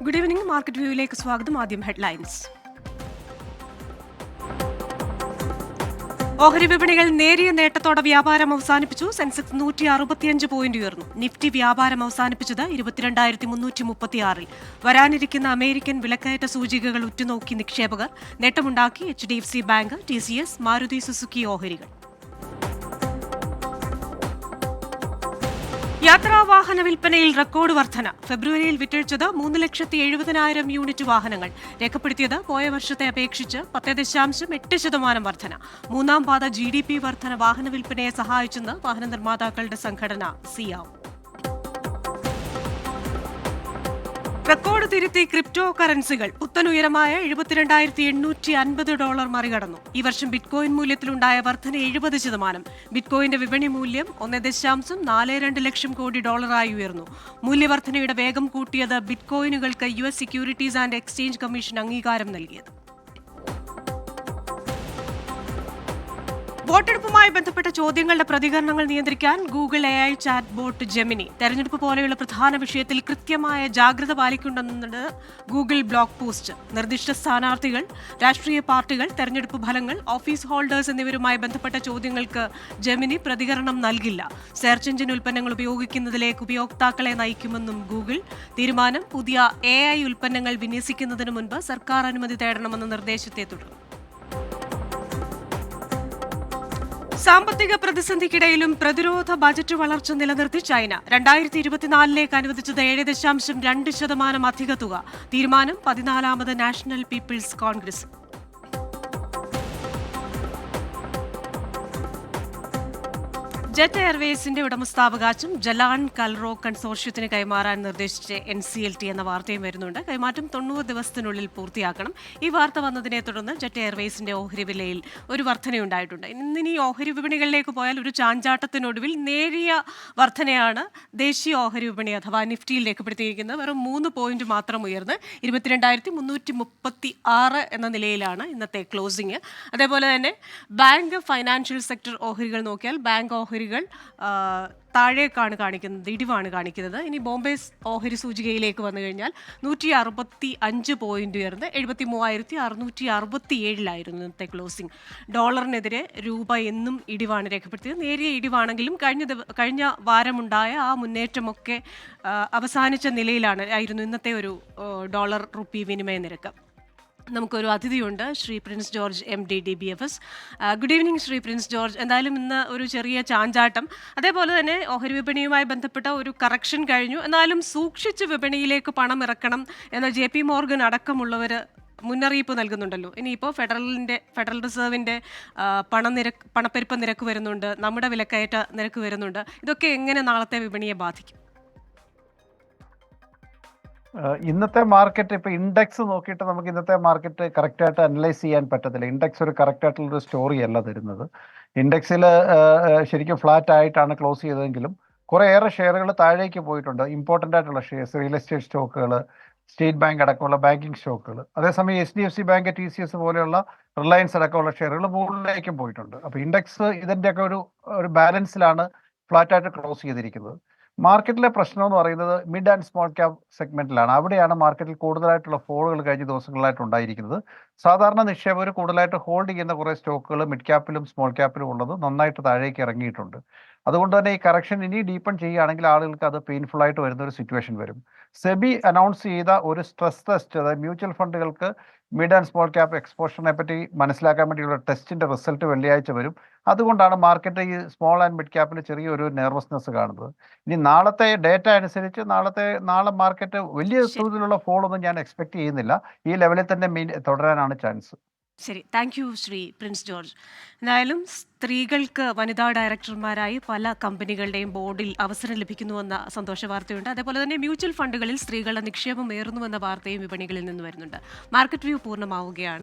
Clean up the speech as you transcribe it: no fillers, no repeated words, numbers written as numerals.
Good evening. Market വ്യൂവിലേക്ക് സ്വാഗതം. ആദ്യം headlines. ഓഹരി വിപണികൾ നേരിയ നേട്ടത്തോടെ വ്യാപാരം അവസാനിപ്പിച്ചു. സെൻസെക്സ് 165 പോയിന്റ് ഉയർന്നു. നിഫ്റ്റി വ്യാപാരം അവസാനിപ്പിച്ചത് 22,336-ൽ. വരാനിരിക്കുന്ന അമേരിക്കൻ വിലക്കയറ്റ സൂചികകൾ ഉറ്റുനോക്കി നിക്ഷേപകർ. നേട്ടമുണ്ടാക്കി HDFC bank, TCS, Maruti Suzuki ഓഹരികൾ. യാത്രാവാഹന വിൽപ്പനയിൽ റെക്കോർഡ് വർധന. ഫെബ്രുവരിയിൽ വിറ്റഴിച്ചത് 3,70,000 യൂണിറ്റ് വാഹനങ്ങൾ. രേഖപ്പെടുത്തിയത് പോയ വർഷത്തെ അപേക്ഷിച്ച് 10.8% വർധന. മൂന്നാം പാദ GDP വർധന വാഹന വിൽപ്പനയെ സഹായിച്ചെന്ന് വാഹന നിർമ്മാതാക്കളുടെ സംഘടന സിയാം. റെക്കോർഡ് തിരുത്തി ക്രിപ്റ്റോ കറൻസികൾ. പുത്തനുയരമായ $72,850 മറികടന്നു. ഈ വർഷം ബിറ്റ്കോയിൻ മൂല്യത്തിലുണ്ടായ വർധന 70%. ബിറ്റ്കോയിന്റെ വിപണി മൂല്യം $1.42 ലക്ഷം കോടി ഉയർന്നു. മൂല്യവർധനയുടെ വേഗം കൂട്ടിയത് ബിറ്റ്കോയിനുകൾക്ക് US securities and exchange commission അംഗീകാരം നൽകിയത്. വോട്ടെടുപ്പുമായി ബന്ധപ്പെട്ട ചോദ്യങ്ങളുടെ പ്രതികരണങ്ങൾ നിയന്ത്രിക്കാൻ Google AI chat bot Gemini. തെരഞ്ഞെടുപ്പ് പോലെയുള്ള പ്രധാന വിഷയത്തിൽ കൃത്യമായ ജാഗ്രത പാലിക്കുന്നുണ്ടെന്ന് ഗൂഗിൾ ബ്ലോഗ് പോസ്റ്റ്. നിർദ്ദിഷ്ട സ്ഥാനാർത്ഥികൾ, രാഷ്ട്രീയ പാർട്ടികൾ, തെരഞ്ഞെടുപ്പ് ഫലങ്ങൾ, ഓഫീസ് ഹോൾഡേഴ്സ് എന്നിവരുമായി ബന്ധപ്പെട്ട ചോദ്യങ്ങൾക്ക് ജെമിനി പ്രതികരണം നൽകില്ല. സെർച്ച് എഞ്ചിൻ ഉൽപ്പന്നങ്ങൾ ഉപയോഗിക്കുന്നതിലേക്ക് ഉപയോക്താക്കളെ നയിക്കുമെന്നും ഗൂഗിൾ. തീരുമാനം പുതിയ AI ഉൽപ്പന്നങ്ങൾ വിന്യസിക്കുന്നതിന് മുൻപ് സർക്കാർ അനുമതി തേടണമെന്ന നിർദ്ദേശത്തെ തുടർന്നു. സാമ്പത്തിക പ്രതിസന്ധിക്കിടയിലും പ്രതിരോധ ബജറ്റ് വളർച്ച നിലനിർത്തി ചൈന. 2024 അനുവദിച്ചത് 7.2% അധിക തുക. തീരുമാനം 14ാമത് നാഷണൽ പീപ്പിൾസ് കോൺഗ്രസ്. ജെറ്റ് എയർവേസിന്റെ ഉടമസ്ഥാവകാശം ജലാൻ കൽറോ കൺസോർഷ്യത്തിന് കൈമാറാൻ നിർദ്ദേശിച്ച NCLT എന്ന വാർത്തയും വരുന്നുണ്ട്. കൈമാറ്റം 90 ദിവസത്തിനുള്ളിൽ പൂർത്തിയാക്കണം. ഈ വാർത്ത വന്നതിനെ തുടർന്ന് ജെറ്റ് എയർവേസിന്റെ ഓഹരി വിലയിൽ ഒരു വർധനയുണ്ടായിട്ടുണ്ട്. ഇന്നിനി ഓഹരി വിപണികളിലേക്ക് പോയാൽ ഒരു ചാഞ്ചാട്ടത്തിനൊടുവിൽ നേരിയ വർധനയാണ് ദേശീയ ഓഹരി വിപണി അഥവാ നിഫ്റ്റിയിൽ രേഖപ്പെടുത്തിയിരിക്കുന്നത്. വെറും 3 പോയിന്റ് മാത്രം ഉയർന്ന് 22,336 എന്ന നിലയിലാണ് ഇന്നത്തെ ക്ലോസിംഗ്. അതേപോലെ തന്നെ ബാങ്ക്, ഫൈനാൻഷ്യൽ സെക്ടർ ഓഹരികൾ നോക്കിയാൽ ബാങ്ക് ഓഹരികൾ താഴേക്കാണ് കാണിക്കുന്നത്, ഇടിവാണ് കാണിക്കുന്നത്. ഇനി ബോംബെ ഓഹരി സൂചികയിലേക്ക് വന്നു കഴിഞ്ഞാൽ 165 പോയിന്റ് ഉയർന്ന് 73,667 ഇന്നത്തെ ക്ലോസിംഗ്. ഡോളറിനെതിരെ രൂപ എന്നും ഇടിവാണ് രേഖപ്പെടുത്തിയത്. നേരിയ ഇടിവാണെങ്കിലും കഴിഞ്ഞ വാരമുണ്ടായ ആ മുന്നേറ്റമൊക്കെ അവസാനിച്ച നിലയിലായിരുന്നു ഇന്നത്തെ ഒരു ഡോളർ റുപ്പി വിനിമയ നിരക്ക്. നമുക്കൊരു അതിഥിയുണ്ട്, Shri Prince George MD DBFS. Good evening Shri Prince George. എന്തായാലും ഇന്ന് ഒരു ചെറിയ ചാഞ്ചാട്ടം, അതേപോലെ തന്നെ ഓഹരി വിപണിയുമായി ബന്ധപ്പെട്ട ഒരു കറക്ഷൻ കഴിഞ്ഞു. എന്നാലും സൂക്ഷിച്ച് വിപണിയിലേക്ക് പണം ഇറക്കണം എന്ന JP മോർഗൻ അടക്കമുള്ളവർ മുന്നറിയിപ്പ് നൽകുന്നുണ്ടല്ലോ. ഇനിയിപ്പോൾ ഫെഡറൽ റിസർവിൻ്റെ പണപ്പെരുപ്പ നിരക്ക് വരുന്നുണ്ട്, നമ്മുടെ വിലക്കയറ്റ നിരക്ക് വരുന്നുണ്ട്. ഇതൊക്കെ എങ്ങനെ നാളത്തെ വിപണിയെ ബാധിക്കും? ഇന്നത്തെ മാർക്കറ്റ് ഇപ്പോൾ ഇൻഡെക്സ് നോക്കിയിട്ട് നമുക്ക് ഇന്നത്തെ മാർക്കറ്റ് കറക്റ്റായിട്ട് അനലൈസ് ചെയ്യാൻ പറ്റത്തില്ല. ഇൻഡെക്സ് ഒരു കറക്റ്റായിട്ടുള്ളൊരു സ്റ്റോറി അല്ല തരുന്നത്. ഇൻഡെക്സിൽ ശരിക്കും ഫ്ലാറ്റ് ആയിട്ടാണ് ക്ലോസ് ചെയ്തതെങ്കിലും കുറേയേറെ ഷെയറുകൾ താഴേക്ക് പോയിട്ടുണ്ട്. ഇമ്പോർട്ടൻ്റ് ആയിട്ടുള്ള ഷെയർസ്, റിയൽ എസ്റ്റേറ്റ് സ്റ്റോക്കുകൾ, സ്റ്റേറ്റ് ബാങ്ക് അടക്കമുള്ള ബാങ്കിങ് സ്റ്റോക്കുകൾ. അതേസമയം HDFC ബാങ്ക്, TCS പോലെയുള്ള റിലയൻസ് അടക്കമുള്ള ഷെയറുകൾ മുകളിലേക്കും പോയിട്ടുണ്ട്. അപ്പോൾ ഇൻഡെക്സ് ഇതിൻ്റെയൊക്കെ ഒരു ബാലൻസിലാണ് ഫ്ലാറ്റായിട്ട് ക്ലോസ് ചെയ്തിരിക്കുന്നത്. മാർക്കറ്റിലെ പ്രശ്നം എന്ന് പറയുന്നത് മിഡ് ആൻഡ് സ്മോൾ ക്യാപ് സെഗ്മെന്റിലാണ്. അവിടെയാണ് മാർക്കറ്റിൽ കൂടുതലായിട്ടുള്ള ഫോളുകൾ കഴിഞ്ഞ ദിവസങ്ങളായിട്ട് ഉണ്ടായിരിക്കുന്നത്. സാധാരണ നിക്ഷേപകർ കൂടുതലായിട്ട് ഹോൾഡ് ചെയ്യുന്ന കുറേ സ്റ്റോക്കുകൾ മിഡ് ക്യാപ്പിലും സ്മോൾ ക്യാപ്പിലും ഉള്ളത് നന്നായിട്ട് താഴേക്ക് ഇറങ്ങിയിട്ടുണ്ട്. അതുകൊണ്ട് തന്നെ ഈ കറക്ഷൻ ഇനി ഡീപ്പൺ ചെയ്യുകയാണെങ്കിൽ ആളുകൾക്ക് അത് പെയിൻഫുൾ ആയിട്ട് വരുന്ന ഒരു സിറ്റുവേഷൻ വരും. സെബി അനൗൺസ് ചെയ്ത ഒരു സ്ട്രെസ് ടെസ്റ്റ്, അതായത് മ്യൂച്വൽ ഫണ്ടുകൾക്ക് മിഡ് ആൻഡ് സ്മോൾ ക്യാപ്പ് എക്സ്പോഷറിനെ പറ്റി മനസ്സിലാക്കാൻ വേണ്ടിയുള്ള ടെസ്റ്റിന്റെ റിസൾട്ട് വെള്ളിയാഴ്ച വരും. അതുകൊണ്ടാണ് മാർക്കറ്റ് ഈ സ്മോൾ ആൻഡ് മിഡ് ക്യാപ്പിൽ ചെറിയൊരു നെർവസ്നെസ് കാണുന്നത്. ഇനി നാളത്തെ ഡേറ്റ അനുസരിച്ച് നാളെ മാർക്കറ്റ് വലിയ തോതിലുള്ള ഫോളൊന്നും ഞാൻ എക്സ്പെക്ട് ചെയ്യുന്നില്ല. ഈ ലെവലിൽ തന്നെ തുടരാനാണ് ചാൻസ്. ശരി, thank you Shri Prince George. എന്തായാലും സ്ത്രീകൾക്ക് വനിതാ ഡയറക്ടർമാരായി പല കമ്പനികളുടെയും ബോർഡിൽ അവസരം ലഭിക്കുന്നുവെന്ന സന്തോഷ വാർത്തയുണ്ട്. അതേപോലെ തന്നെ മ്യൂച്വൽ ഫണ്ടുകളിൽ സ്ത്രീകളുടെ നിക്ഷേപം ഏറുന്നുവെന്ന വാർത്തയും വിപണികളിൽ നിന്ന് വരുന്നുണ്ട്. മാർക്കറ്റ് വ്യൂ പൂർണ്ണമാവുകയാണ്.